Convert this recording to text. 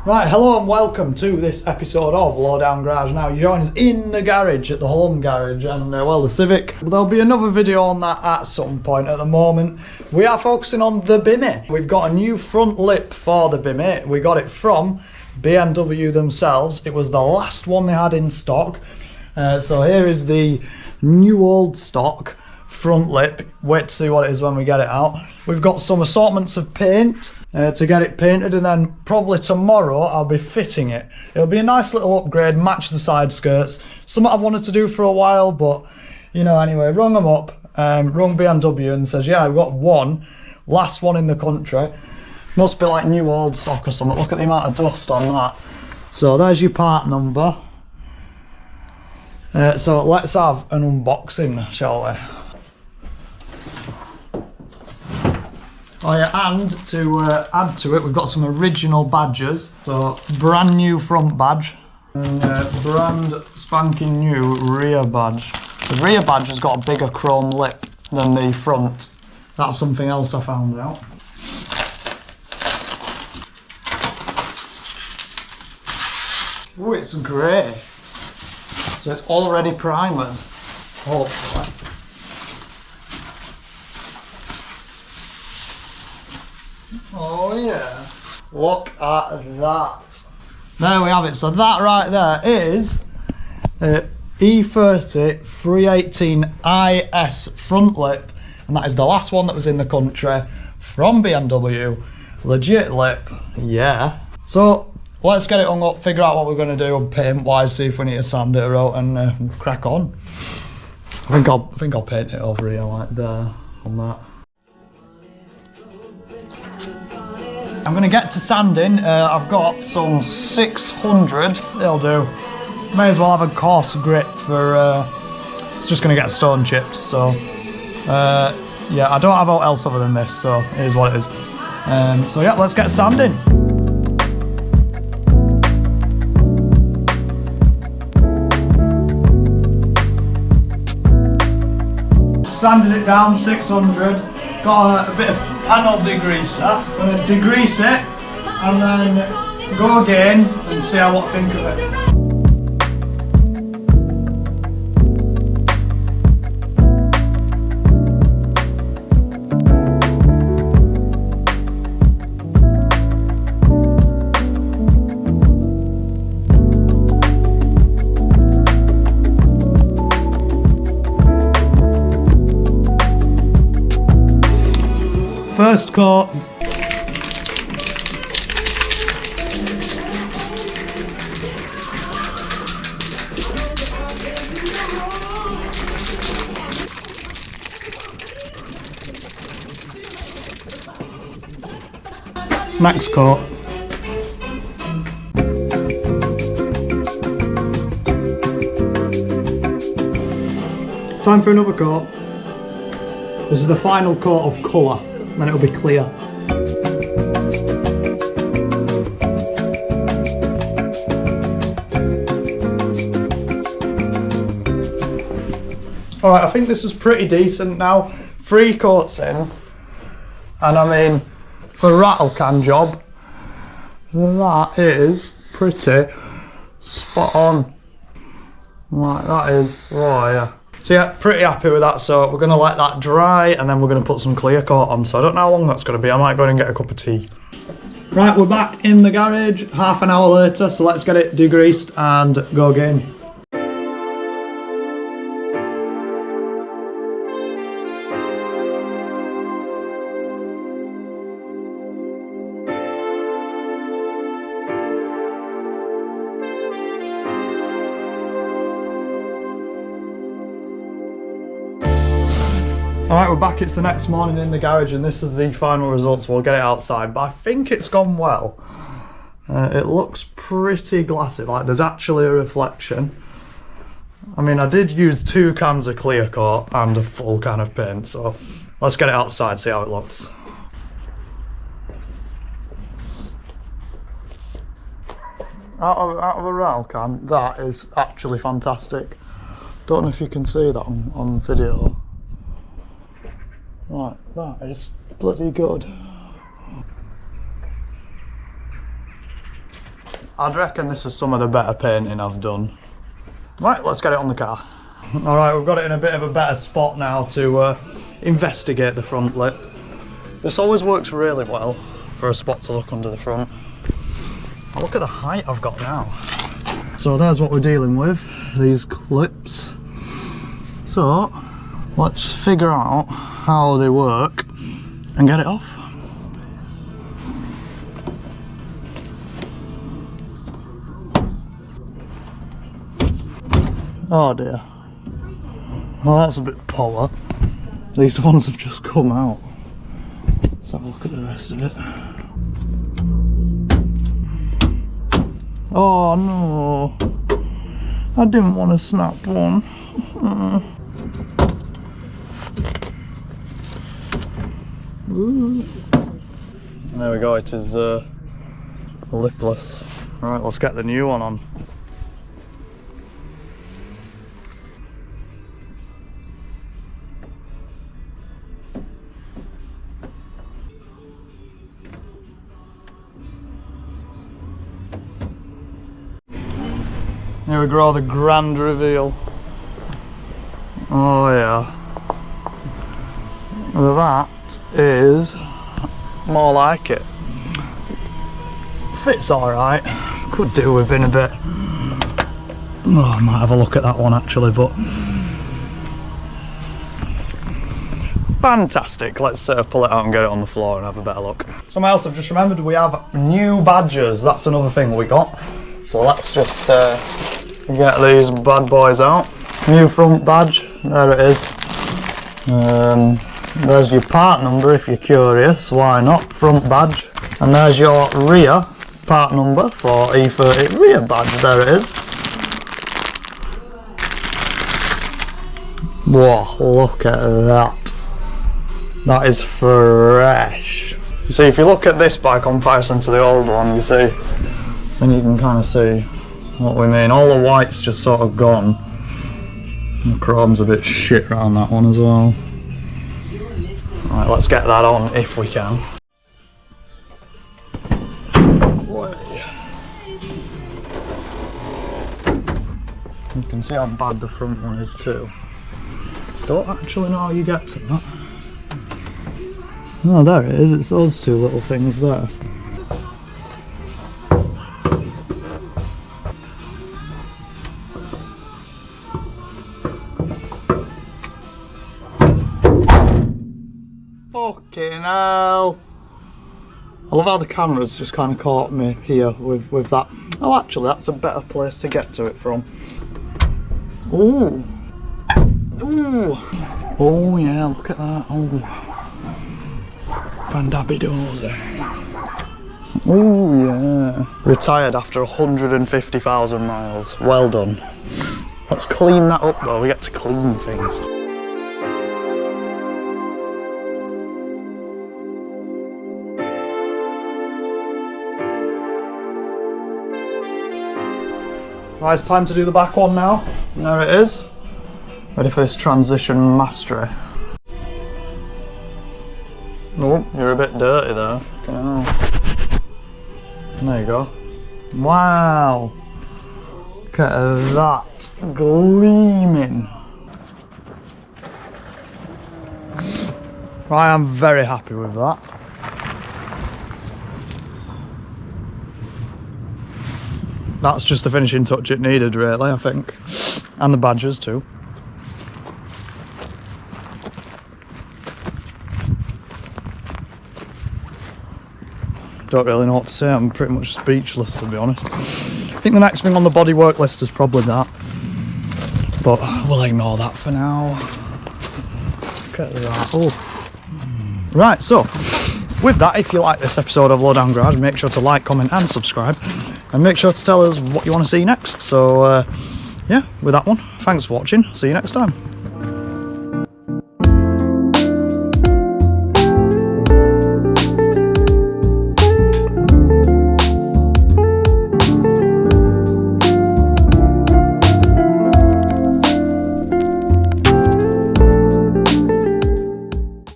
Right, hello and welcome to this episode of Lowdown Garage. Now, you join us in the garage at the home garage and, well, the Civic. There'll be another video on that at some point. At the moment, we are focusing on the Bimmy. We've got a new front lip for the Bimmy. We got it from BMW themselves. It was the last one they had in stock. So here is the new old stock front lip. Wait to see what it is when we get it out. We've got some assortments of paint to get it painted, and then probably tomorrow I'll be fitting it. It'll be a nice little upgrade, match the side skirts. Something I've wanted to do for a while, but you know, anyway, rung them up, rung BMW and says, yeah, I've got one, last one in the country. Must be like new old stock or something. Look at the amount of dust on that. So there's your part number. So let's have an unboxing, shall we? Oh yeah, and to add to it, we've got some original badges. So brand new front badge and brand spanking new rear badge. The rear badge has got a bigger chrome lip than the front. That's something else I found out. Oh, it's grey. So it's already primed, hopefully. Oh yeah, look at that. There we have it. So that right there is E30 318 IS front lip, and that is the last one that was in the country from BMW. Legit lip, yeah. So let's get it hung up, figure out what we're going to do paint wise, see if we need to sand it out, and crack on. I think I'll paint it over here like there on that. I'm going to get to sanding. I've got some 600, they'll do. May as well have a coarse grit for, it's just going to get stone chipped, so yeah, I don't have what else other than this, so it is what it is. So yeah, let's get sanding. Sanding it down, 600. Got a bit of panel degreaser. I'm going to degrease it and then go again and see how I think of it. First coat. Next coat. Time for another coat. This is the final coat of colour. Then it'll be clear. Alright, I think this is pretty decent now. 3 coats in. And I mean, for a rattle can job, that is pretty spot on. Like, that is, oh yeah. So yeah, pretty happy with that. So we're going to let that dry and then we're going to put some clear coat on. So I don't know how long that's going to be. I might go in and get a cup of tea. Right, we're back in the garage half an hour later. So let's get it degreased and go again. Alright, we're back. It's the next morning in the garage and this is the final results. We'll get it outside, but I think it's gone well. It looks pretty glassy, like there's actually a reflection. I mean, I did use 2 cans of clear coat and a full can of paint, so let's get it outside, see how it looks. Out of a rattle can, that is actually fantastic. Don't know if you can see that on video. Right, that is bloody good. I'd reckon this is some of the better painting I've done. Right, let's get it on the car. Alright, we've got it in a bit of a better spot now to investigate the front lip. This always works really well for a spot to look under the front. Oh, look at the height I've got now. So there's what we're dealing with, these clips. So let's figure out how they work and get it off. Oh dear. Well, that's a bit poor. These ones have just come out. Let's have a look at the rest of it. Oh no. I didn't want to snap one. There we go, it is lipless. Alright, let's get the new one on. Here we go, the grand reveal. Oh yeah. That is more like it. Fits alright. Could do with being a bit... Oh, I might have a look at that one actually, but... Fantastic. Let's pull it out and get it on the floor and have a better look. Something else I've just remembered, we have new badges. That's another thing we got. So let's just get these bad boys out. New front badge, there it is. There's your part number if you're curious, why not? Front badge. And there's your rear part number for E30 rear badge, there it is. Whoa, look at that. That is fresh. You see, if you look at this by comparison to the old one, you see, then you can kind of see what we mean. All the white's just sort of gone. And the chrome's a bit shit around that one as well. Right, let's get that on if we can. You can see how bad the front one is too. Don't actually know how you get to that. Oh, there it is, it's those two little things there. Fucking hell! I love how the camera's just kind of caught me here with that. Oh, actually, that's a better place to get to it from. Ooh! Ooh! Oh yeah, look at that! Oh! Fandabidoze! Oh yeah! Retired after 150,000 miles. Well done. Let's clean that up though. We get to clean things. Right, it's time to do the back one now. There it is. Ready for this transition mastery. Oh, you're a bit dirty there. Okay. There you go. Wow. Look at that. Gleaming. Right, I'm very happy with that. That's just the finishing touch it needed, really, I think. And the badges too. Don't really know what to say, I'm pretty much speechless to be honest. I think the next thing on the bodywork list is probably that. But we'll ignore that for now. Look at that. Oh. Right, so with that, if you like this episode of Lowdown Garage, make sure to like, comment and subscribe. And make sure to tell us what you want to see next. So yeah, with that one, thanks for watching. See you next time.